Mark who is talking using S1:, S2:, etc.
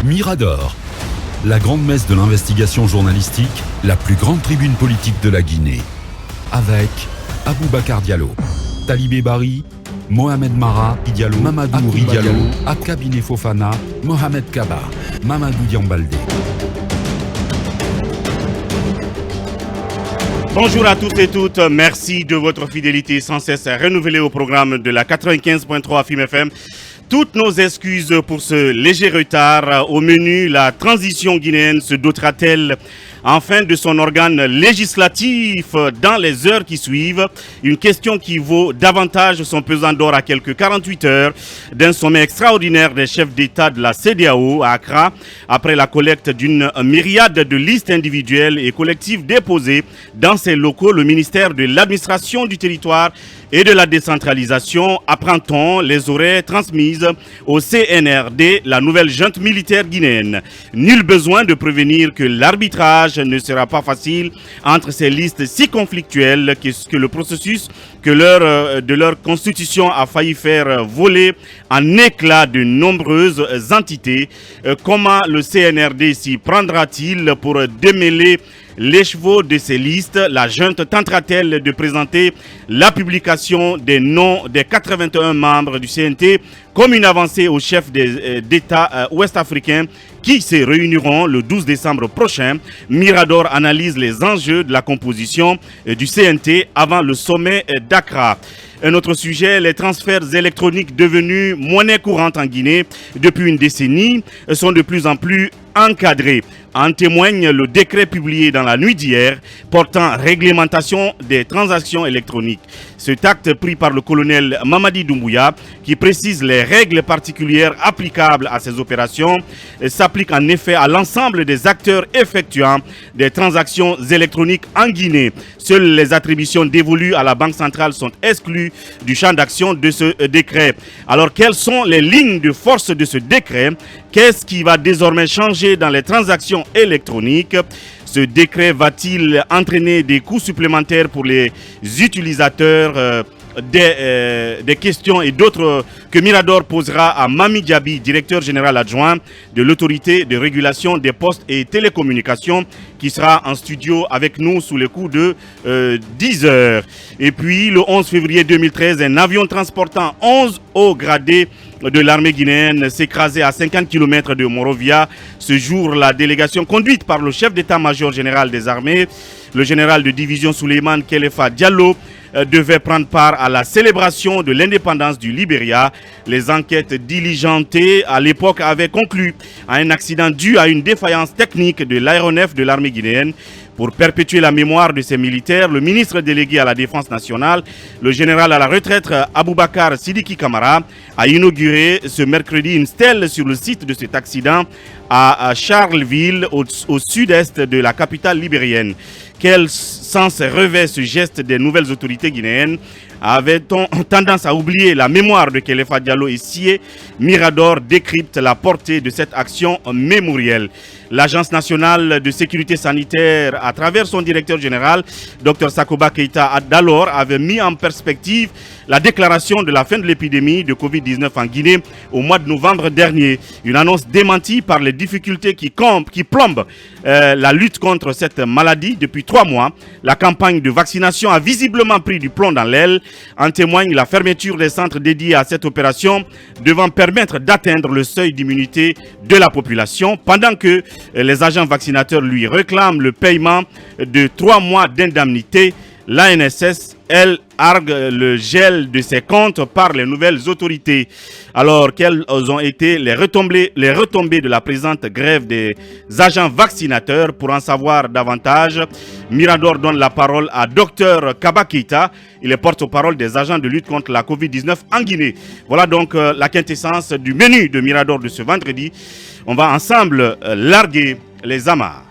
S1: Mirador, la grande messe de l'investigation journalistique, la plus grande tribune politique de la Guinée. Avec Aboubacar Diallo, Talibé Bari, Mohamed Mara Diallo, Mamadou Ouri Diallo, Akabine Fofana, Mohamed Kaba, Mamadou Diambaldé.
S2: Bonjour à tous et toutes, merci de votre fidélité sans cesse renouvelée au programme de la 95.3 FIM FM. Toutes nos excuses pour ce léger retard. Au menu, la transition guinéenne se dotera-t-elle enfin de son organe législatif dans les heures qui suivent? Une question qui vaut davantage son pesant d'or à quelques 48 heures d'un sommet extraordinaire des chefs d'État de la CEDEAO à Accra, après la collecte d'une myriade de listes individuelles et collectives déposées dans ces locaux. Le ministère de l'administration du territoire et de la décentralisation, apprend-on, les aurait transmises au CNRD, la nouvelle junte militaire guinéenne. Nul besoin de prévenir que l'arbitrage ne sera pas facile entre ces listes si conflictuelles que le processus de leur constitution a failli faire voler en éclats de nombreuses entités. Comment le CNRD s'y prendra-t-il pour démêler les chevaux de ces listes? La junte tentera-t-elle de présenter la publication des noms des 81 membres du CNT comme une avancée aux chefs d'État ouest-africains qui se réuniront le 12 décembre prochain? Mirador analyse les enjeux de la composition du CNT avant le sommet d'Accra. Un autre sujet, les transferts électroniques devenus monnaie courante en Guinée depuis une décennie sont de plus en plus encadrés. En témoigne le décret publié dans la nuit d'hier portant réglementation des transactions électroniques. Cet acte pris par le colonel Mamadi Doumbouya, qui précise les règles particulières applicables à ces opérations, s'applique en effet à l'ensemble des acteurs effectuant des transactions électroniques en Guinée. Seules les attributions dévolues à la Banque centrale sont exclues du champ d'action de ce décret. Alors, quelles sont les lignes de force de ce décret? Qu'est-ce qui va désormais changer dans les transactions électroniques? Ce décret va-t-il entraîner des coûts supplémentaires pour les utilisateurs? Des questions et d'autres que Mirador posera à Mami Diaby, directeur général adjoint de l'autorité de régulation des postes et télécommunications, qui sera en studio avec nous sous le coup de 10 heures. Et puis le 11 février 2013, un avion transportant 11 hauts gradés de l'armée guinéenne s'écrasait à 50 km de Monrovia. Ce jour, la délégation conduite par le chef d'état-major général des armées, le général de division Souleymane Kelefa Diallo, devait prendre part à la célébration de l'indépendance du Libéria. Les enquêtes diligentées à l'époque avaient conclu à un accident dû à une défaillance technique de l'aéronef de l'armée guinéenne. Pour perpétuer la mémoire de ces militaires, le ministre délégué à la Défense nationale, le général à la retraite Aboubacar Sidiki Kamara, a inauguré ce mercredi une stèle sur le site de cet accident à Charleville, au sud-est de la capitale libérienne. Quel sens revêt ce geste des nouvelles autorités guinéennes? Avait-on tendance à oublier la mémoire de Kelefa Diallo et Sié? Mirador décrypte la portée de cette action mémorielle. L'Agence nationale de sécurité sanitaire, à travers son directeur général, Dr Sakoba Keita, d'alors avait mis en perspective la déclaration de la fin de l'épidémie de Covid-19 en Guinée au mois de novembre dernier. Une annonce démentie par les difficultés qui plombent la lutte contre cette maladie depuis 3 mois. La campagne de vaccination a visiblement pris du plomb dans l'aile. En témoigne la fermeture des centres dédiés à cette opération, devant permettre d'atteindre le seuil d'immunité de la population, pendant que les agents vaccinateurs lui réclament le paiement de 3 mois d'indemnité. L'ANSS, elle, argue le gel de ses comptes par les nouvelles autorités. Alors, quelles ont été les retombées de la présente grève des agents vaccinateurs? Pour en savoir davantage, Mirador donne la parole à Dr Kaba Keita. Il est porte-parole des agents de lutte contre la Covid-19 en Guinée. Voilà donc la quintessence du menu de Mirador de ce vendredi. On va ensemble larguer les amarres.